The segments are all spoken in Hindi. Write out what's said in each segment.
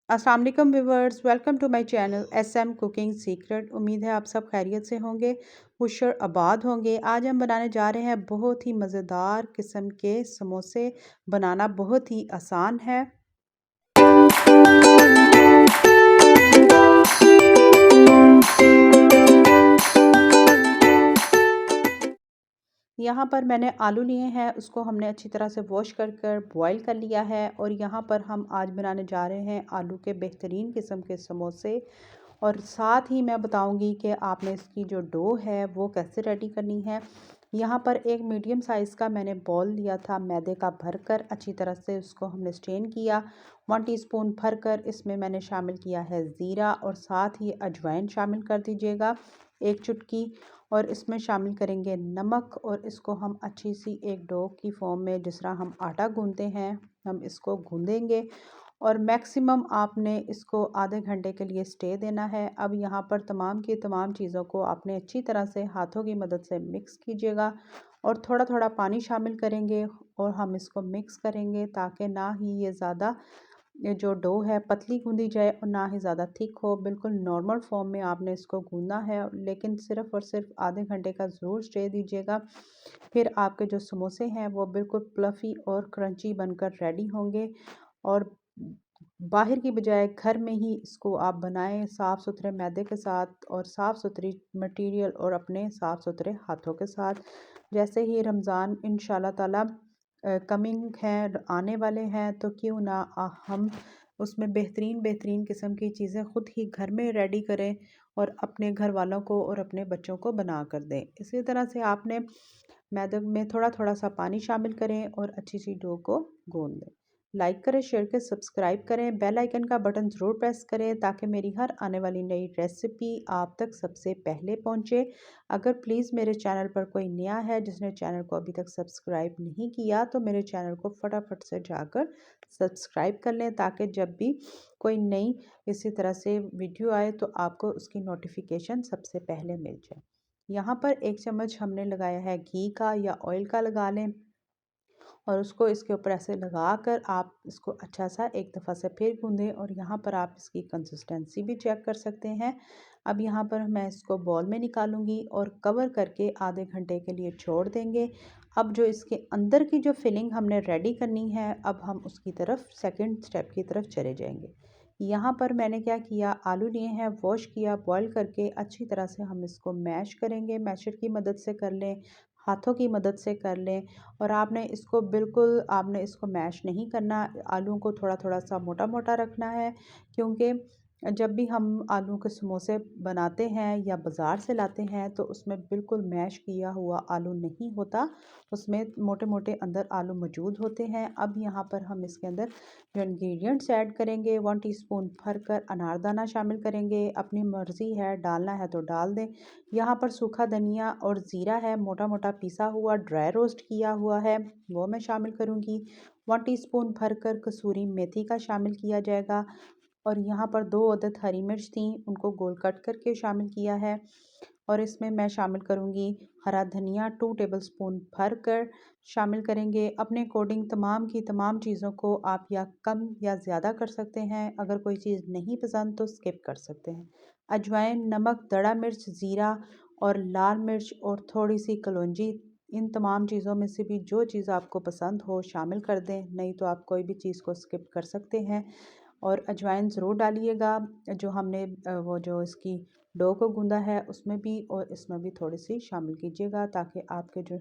अस्सलाम वालेकुम viewers, welcome to my channel SM cooking secret. उम्मीद है आप सब खैरियत से होंगे, खुशर आबाद होंगे। आज हम बनाने जा रहे हैं बहुत ही मज़ेदार किस्म के समोसे। बनाना बहुत ही आसान है। यहाँ पर मैंने आलू लिए हैं, उसको हमने अच्छी तरह से वॉश कर कर बॉयल कर लिया है। और यहाँ पर हम आज बनाने जा रहे हैं आलू के बेहतरीन किस्म के समोसे। और साथ ही मैं बताऊंगी कि आपने इसकी जो डो है वो कैसे रेडी करनी है। यहाँ पर एक मीडियम साइज़ का मैंने बॉल लिया था मैदे का, भरकर अच्छी तरह से उसको हमने स्ट्रेन किया। 1 टीस्पून भरकर इसमें मैंने शामिल किया है ज़ीरा, और साथ ही अजवाइन शामिल कर दीजिएगा 1 चुटकी। और इसमें शामिल करेंगे नमक, और इसको हम अच्छी सी एक डो की फॉर्म में, जिस तरह हम आटा गूंदते हैं, हम इसको गूंदेंगे। और मैक्सिमम आपने इसको आधे घंटे के लिए स्टे देना है। अब यहाँ पर तमाम की तमाम चीज़ों को आपने अच्छी तरह से हाथों की मदद से मिक्स कीजिएगा, और थोड़ा थोड़ा पानी शामिल करेंगे और हम इसको मिक्स करेंगे, ताकि ना ही ये ज़्यादा ये जो डो है पतली गूंदी जाए और ना ही ज़्यादा थिक हो। बिल्कुल नॉर्मल फॉर्म में आपने इसको गूंदना है, लेकिन सिर्फ़ और सिर्फ आधे घंटे का ज़रूर स्टे दीजिएगा। फिर आपके जो समोसे हैं वो बिल्कुल प्लफ़ी और क्रंची बनकर रेडी होंगे। और बाहर की बजाय घर में ही इसको आप बनाएं, साफ़ सुथरे मैदे के साथ और साफ़ सुथरी मटेरियल और अपने साफ़ सुथरे हाथों के साथ। जैसे ही रमज़ान इंशाल्लाह ताला कमिंग है, आने वाले हैं, तो क्यों ना हम उसमें बेहतरीन बेहतरीन किस्म की चीज़ें ख़ुद ही घर में रेडी करें और अपने घर वालों को और अपने बच्चों को बना कर दें। इसी तरह से आपने मैदे में थोड़ा थोड़ा सा पानी शामिल करें और अच्छी सी डो को गूंद दें। लाइक करें, शेयर करें, सब्सक्राइब करें, बेल आइकन का बटन ज़रूर प्रेस करें, ताकि मेरी हर आने वाली नई रेसिपी आप तक सबसे पहले पहुंचे। अगर प्लीज़ मेरे चैनल पर कोई नया है जिसने चैनल को अभी तक सब्सक्राइब नहीं किया, तो मेरे चैनल को फटाफट से जाकर सब्सक्राइब कर लें, ताकि जब भी कोई नई इसी तरह से वीडियो आए तो आपको उसकी नोटिफिकेशन सबसे पहले मिल जाए। यहाँ पर 1 चम्मच हमने लगाया है घी का या ऑयल का, लगा लें, और उसको इसके ऊपर ऐसे लगा कर आप इसको अच्छा सा एक दफ़ा से फिर गूंदें। और यहाँ पर आप इसकी कंसिस्टेंसी भी चेक कर सकते हैं। अब यहाँ पर मैं इसको बॉल में निकालूंगी और कवर करके आधे घंटे के लिए छोड़ देंगे। अब जो इसके अंदर की जो फिलिंग हमने रेडी करनी है, अब हम उसकी तरफ सेकंड स्टेप की तरफ चले जाएंगे। यहाँ पर मैंने क्या किया, आलू लिए हैं, वॉश किया, बॉईल करके अच्छी तरह से हम इसको मैश करेंगे। मैशर की मदद से कर लें, हाथों की मदद से कर लें। और आपने इसको मैश नहीं करना, आलूओं को थोड़ा थोड़ा सा मोटा मोटा रखना है, क्योंकि जब भी हम आलू के समोसे बनाते हैं या बाज़ार से लाते हैं तो उसमें बिल्कुल मैश किया हुआ आलू नहीं होता, उसमें मोटे मोटे अंदर आलू मौजूद होते हैं। अब यहाँ पर हम इसके अंदर जो इंग्रेडिएंट्स ऐड करेंगे, 1 टीस्पून भरकर अनारदाना शामिल करेंगे। अपनी मर्ज़ी है, डालना है तो डाल दें। यहाँ पर सूखा धनिया और ज़ीरा है, मोटा मोटा पिसा हुआ, ड्राई रोस्ट किया हुआ है, वो मैं शामिल करूँगी। 1 टीस्पून भरकर कसूरी मेथी का शामिल किया जाएगा। और यहाँ पर 2 अदद हरी मिर्च थी, उनको गोल कट करके शामिल किया है। और इसमें मैं शामिल करूँगी हरा धनिया, 2 टेबलस्पून भरकर शामिल करेंगे। अपने अकॉर्डिंग तमाम की तमाम चीज़ों को आप या कम या ज़्यादा कर सकते हैं। अगर कोई चीज़ नहीं पसंद तो स्किप कर सकते हैं। अजवाइन, नमक, दड़ा मिर्च, ज़ीरा और लाल मिर्च और थोड़ी सी कलौंजी, इन तमाम चीज़ों में से भी जो चीज़ आपको पसंद हो शामिल कर दें, नहीं तो आप कोई भी चीज़ को स्किप कर सकते हैं। और अजवाइन ज़रूर डालिएगा, जो हमने वो जो इसकी डो को गूंदा है उसमें भी, और इसमें भी थोड़ी सी शामिल कीजिएगा, ताकि आपके जो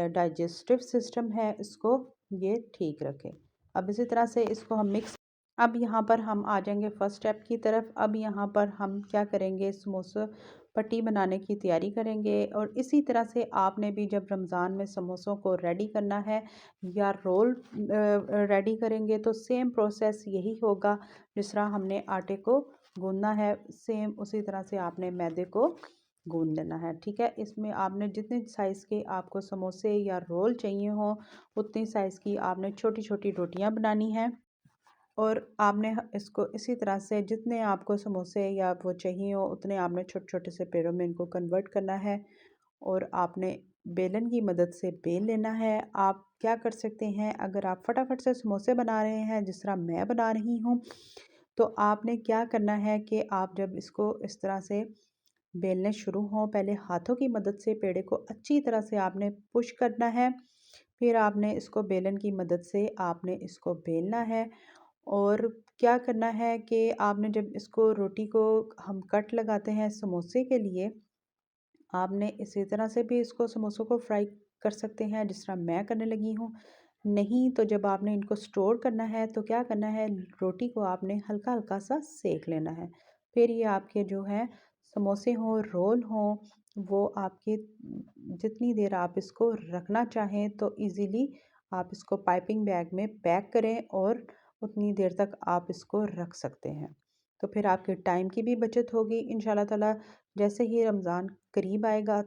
डाइजेस्टिव सिस्टम है इसको ये ठीक रखे। अब इसी तरह से इसको हम मिक्स। अब यहाँ पर हम आ जाएंगे फर्स्ट स्टेप की तरफ। अब यहाँ पर हम क्या करेंगे, समोसा पट्टी बनाने की तैयारी करेंगे। और इसी तरह से आपने भी जब रमज़ान में समोसों को रेडी करना है या रोल रेडी करेंगे, तो सेम प्रोसेस यही होगा। जिस तरह हमने आटे को गूंदना है, सेम उसी तरह से आपने मैदे को गूंद लेना है। ठीक है, इसमें आपने जितने साइज़ के आपको समोसे या रोल चाहिए हो, उतनी साइज़ की आपने छोटी छोटी रोटियां बनानी है। और आपने इसको इसी तरह से जितने आपको समोसे या वो चाहिए हो, उतने आपने छोटे छोटे से पेड़ों में इनको कन्वर्ट करना है। और आपने बेलन की मदद से बेल लेना है। आप क्या कर सकते हैं, अगर आप फटाफट से समोसे बना रहे हैं जिस तरह मैं बना रही हूँ, तो आपने क्या करना है कि आप जब इसको इस तरह से बेलने शुरू हों, पहले हाथों की मदद से पेड़े को अच्छी तरह से आपने पुश करना है। फिर आपने इसको बेलन की मदद से आपने इसको बेलना है। और क्या करना है कि आपने जब इसको रोटी को हम कट लगाते हैं समोसे के लिए, आपने इसी तरह से भी इसको समोसों को फ्राई कर सकते हैं जिस तरह मैं करने लगी हूँ। नहीं तो जब आपने इनको स्टोर करना है तो क्या करना है, रोटी को आपने हल्का हल्का सा सेक लेना है। फिर ये आपके जो है समोसे हों, रोल हों, वो आपके जितनी देर आप इसको रखना चाहें तो इजीली आप इसको पाइपिंग बैग में पैक करें और उतनी देर तक आप इसको रख सकते हैं। तो फिर आपके टाइम की भी बचत होगी इंशाल्लाह ताला। जैसे ही रमज़ान करीब आएगा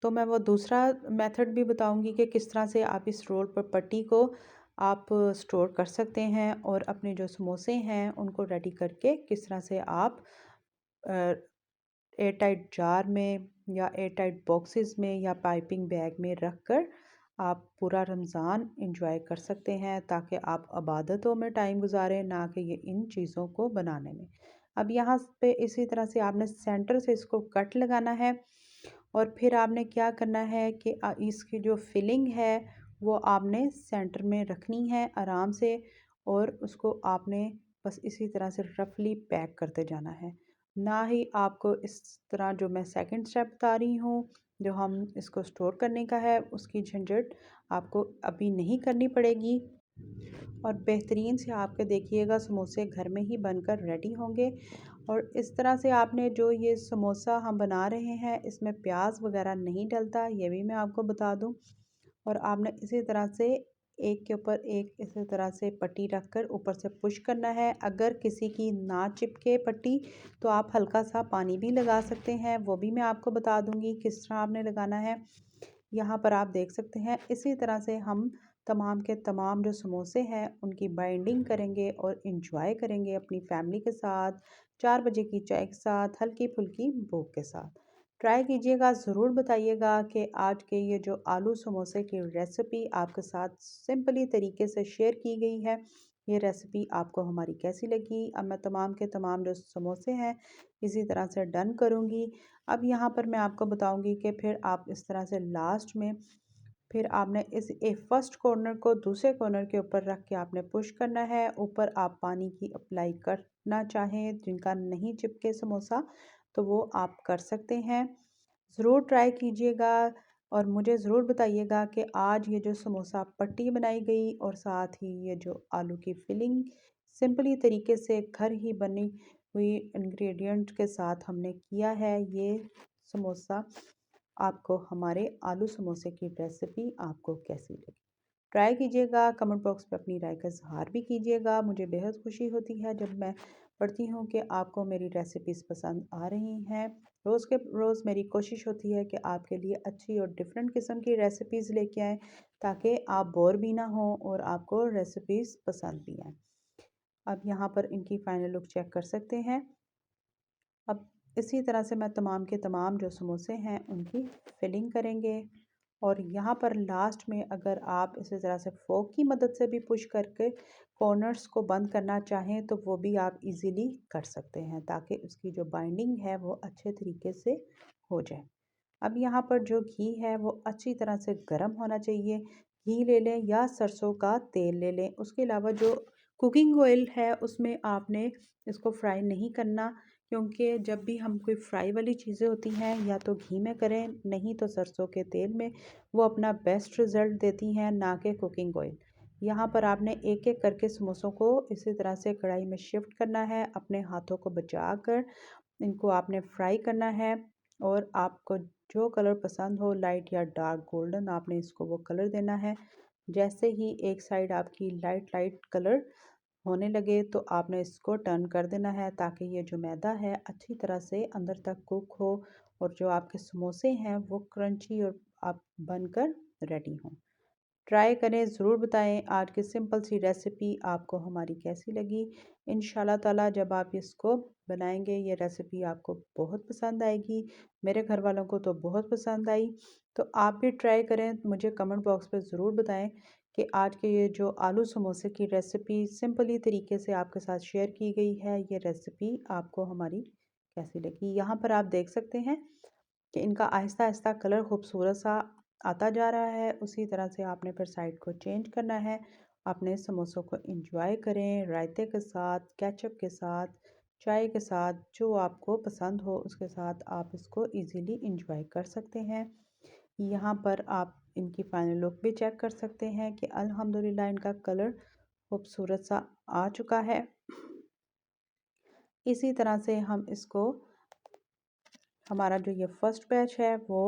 तो मैं वो दूसरा मेथड भी बताऊंगी कि किस तरह से आप इस रोल पर पट्टी को आप स्टोर कर सकते हैं और अपने जो समोसे हैं उनको रेडी करके किस तरह से आप एयर टाइट जार में या एयर टाइट बॉक्सेस में या पाइपिंग बैग में रख कर आप पूरा रमज़ान इंजॉय कर सकते हैं, ताकि आप इबादतों में टाइम गुजारें ना कि ये इन चीज़ों को बनाने में। अब यहाँ पे इसी तरह से आपने सेंटर से इसको कट लगाना है और फिर आपने क्या करना है कि इसकी जो फिलिंग है वो आपने सेंटर में रखनी है आराम से, और उसको आपने बस इसी तरह से रफली पैक करते जाना है। ना ही आपको इस तरह जो मैं सेकंड स्टेप बता रही हूँ, जो हम इसको स्टोर करने का है, उसकी झंझट आपको अभी नहीं करनी पड़ेगी और बेहतरीन से आपके देखिएगा समोसे घर में ही बनकर रेडी होंगे। और इस तरह से आपने जो ये समोसा हम बना रहे हैं इसमें प्याज वगैरह नहीं डलता, ये भी मैं आपको बता दूं। और आपने इसी तरह से एक के ऊपर एक इसी तरह से पट्टी रखकर ऊपर से पुश करना है। अगर किसी की ना चिपके पट्टी तो आप हल्का सा पानी भी लगा सकते हैं, वो भी मैं आपको बता दूंगी किस तरह आपने लगाना है। यहाँ पर आप देख सकते हैं इसी तरह से हम तमाम के तमाम जो समोसे हैं उनकी बाइंडिंग करेंगे और इंजॉय करेंगे अपनी फैमिली के साथ, 4 बजे की चाय के साथ, हल्की फुल्की भूख के साथ। ट्राई कीजिएगा, ज़रूर बताइएगा कि आज के ये जो आलू समोसे की रेसिपी आपके साथ सिंपली तरीके से शेयर की गई है, ये रेसिपी आपको हमारी कैसी लगी। अब मैं तमाम के तमाम जो समोसे हैं इसी तरह से डन करूँगी। अब यहाँ पर मैं आपको बताऊँगी कि फिर आप इस तरह से लास्ट में फिर आपने इस एक फर्स्ट कॉर्नर को दूसरे कॉर्नर के ऊपर रख के आपने पुश करना है। ऊपर आप पानी की अप्लाई करना चाहें, जिनका नहीं चिपके समोसा तो वो आप कर सकते हैं। ज़रूर ट्राई कीजिएगा और मुझे ज़रूर बताइएगा कि आज ये जो समोसा पट्टी बनाई गई और साथ ही ये जो आलू की फिलिंग सिंपली तरीके से घर ही बनी हुई इंग्रेडिएंट के साथ हमने किया है, ये समोसा आपको हमारे आलू समोसे की रेसिपी आपको कैसी लगी। ट्राई कीजिएगा, कमेंट बॉक्स में अपनी राय का इजहार भी कीजिएगा। मुझे बेहद खुशी होती है जब मैं पढ़ती हूँ कि आपको मेरी रेसिपीज़ पसंद आ रही हैं। रोज़ के रोज़ मेरी कोशिश होती है कि आपके लिए अच्छी और डिफरेंट किस्म की रेसिपीज़ लेके आएँ, ताकि आप बोर भी ना हों और आपको रेसिपीज़ पसंद भी आएँ। अब यहाँ पर इनकी फ़ाइनल लुक चेक कर सकते हैं। अब इसी तरह से मैं तमाम के तमाम जो समोसे हैं उनकी फिलिंग करेंगे। और यहाँ पर लास्ट में अगर आप इसी तरह से फोक की मदद से भी पुश करके कॉर्नर्स को बंद करना चाहें तो वो भी आप इजीली कर सकते हैं, ताकि उसकी जो बाइंडिंग है वो अच्छे तरीके से हो जाए। अब यहाँ पर जो घी है वो अच्छी तरह से गर्म होना चाहिए। घी ले लें या सरसों का तेल ले लें। उसके अलावा जो कुकिंग ऑयल है उसमें आपने इसको फ्राई नहीं करना, क्योंकि जब भी हम कोई फ्राई वाली चीज़ें होती हैं या तो घी में करें, नहीं तो सरसों के तेल में, वो अपना बेस्ट रिज़ल्ट देती हैं, ना कि कुकिंग ऑयल। यहाँ पर आपने एक एक करके समोसों को इसी तरह से कढ़ाई में शिफ्ट करना है, अपने हाथों को बचा कर इनको आपने फ्राई करना है। और आपको जो कलर पसंद हो, लाइट या डार्क गोल्डन, आपने इसको वो कलर देना है। जैसे ही एक साइड आपकी लाइट लाइट कलर होने लगे तो आपने इसको टर्न कर देना है, ताकि ये जो मैदा है अच्छी तरह से अंदर तक कुक हो और जो आपके समोसे हैं वो क्रंची और आप बनकर रेडी हों। ट्राई करें, ज़रूर बताएं आज की सिंपल सी रेसिपी आपको हमारी कैसी लगी। इंशाल्लाह ताला जब आप इसको बनाएंगे ये रेसिपी आपको बहुत पसंद आएगी। मेरे घर वालों को तो बहुत पसंद आई। तो आप भी ट्राई करें, मुझे कमेंट बॉक्स पे ज़रूर बताएं कि आज के ये जो आलू समोसे की रेसिपी सिंपली तरीके से आपके साथ शेयर की गई है। ये रेसिपी आपको हमारी कैसी लगी? यहाँ पर आप देख सकते हैं कि इनका आहिस्ता आहिस्ता कलर खूबसूरत सा आता जा रहा है। उसी तरह से आपने फिर साइड को चेंज करना है। अपने समोसों को इंजॉय करें रायते के साथ, केचप के साथ, चाय के साथ, जो आपको पसंद हो उसके साथ आप इसको इजीली इंजॉय कर सकते हैं। यहाँ पर आप इनकी फाइनल लुक भी चेक कर सकते हैं कि अल्हम्दुलिल्लाह इनका कलर खूबसूरत सा आ चुका है। इसी तरह से हम इसको, हमारा जो ये फर्स्ट बैच है वो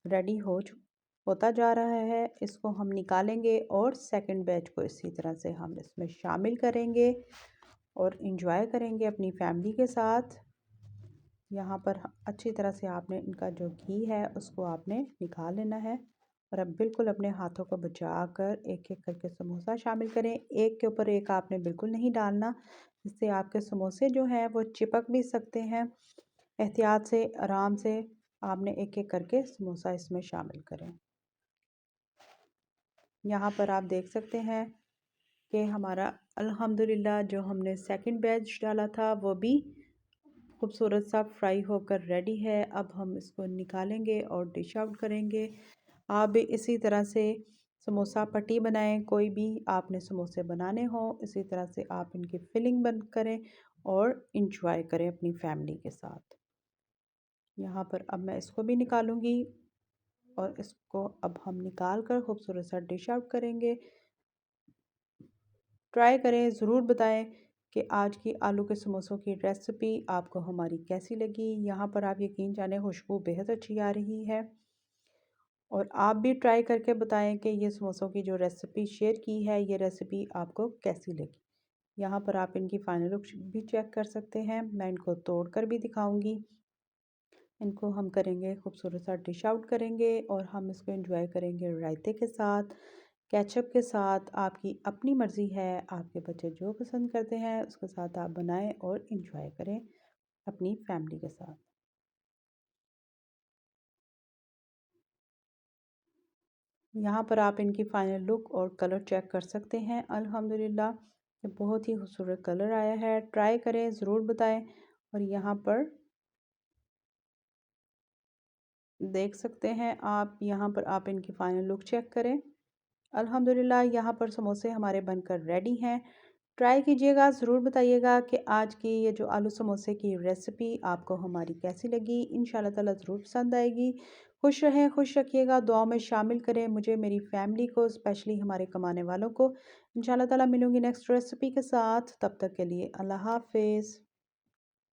रेडी होता जा रहा है। इसको हम निकालेंगे और सेकंड बैच को इसी तरह से हम इसमें शामिल करेंगे और इंजॉय करेंगे अपनी फैमिली के साथ। यहाँ पर अच्छी तरह से आपने इनका जो घी है उसको आपने निकाल लेना है और अब बिल्कुल अपने हाथों को बचा कर एक एक करके समोसा शामिल करें। एक के ऊपर एक आपने बिल्कुल नहीं डालना, जिससे आपके समोसे जो हैं वो चिपक भी सकते हैं। एहतियात से, आराम से आपने एक एक करके समोसा इसमें शामिल करें। यहाँ पर आप देख सकते हैं कि हमारा अल्हम्दुलिल्लाह जो हमने सेकंड बैच डाला था वो भी खूबसूरत सा फ्राई होकर रेडी है। अब हम इसको निकालेंगे और डिश आउट करेंगे। आप भी इसी तरह से समोसा पट्टी बनाएं, कोई भी आपने समोसे बनाने हो इसी तरह से आप इनकी फिलिंग बंद करें और इंजॉय करें अपनी फैमिली के साथ। यहाँ पर अब मैं इसको भी निकालूंगी और इसको अब हम निकाल कर खूबसूरत सा डिश आउट करेंगे। ट्राई करें, ज़रूर बताएं कि आज की आलू के समोसों की रेसिपी आपको हमारी कैसी लगी। यहाँ पर आप यकीन जाने खुशबू बेहद अच्छी आ रही है और आप भी ट्राई करके बताएं कि ये समोसों की जो रेसिपी शेयर की है ये रेसिपी आपको कैसी लगी। यहाँ पर आप इनकी फाइनल लुक भी चेक कर सकते हैं। मैं इनको तोड़ कर भी दिखाऊंगी। इनको हम करेंगे खूबसूरत सा डिश आउट करेंगे और हम इसको एंजॉय करेंगे रायते के साथ, केचप के साथ। आपकी अपनी मर्ज़ी है, आपके बच्चे जो पसंद करते हैं उसके साथ आप बनाएं और एंजॉय करें अपनी फैमिली के साथ। यहाँ पर आप इनकी फाइनल लुक और कलर चेक कर सकते हैं। अल्हम्दुलिल्लाह ये बहुत ही खूबसूरत कलर आया है। ट्राई करें, ज़रूर बताएं। और यहाँ पर देख सकते हैं आप, यहाँ पर आप इनकी फाइनल लुक चेक करें। अल्हम्दुलिल्लाह यहाँ पर समोसे हमारे बनकर रेडी हैं। ट्राई कीजिएगा, ज़रूर बताइएगा कि आज की ये जो आलू समोसे की रेसिपी आपको हमारी कैसी लगी। इंशाल्लाह ताला ज़रूर पसंद आएगी। खुश रहें, खुश रखिएगा, दुआओं में शामिल करें मुझे, मेरी फैमिली को, स्पेशली हमारे कमाने वालों को। इंशाल्लाह ताला मिलूँगी नेक्स्ट रेसिपी के साथ। तब तक के लिए अल्लाह हाफ़िज़।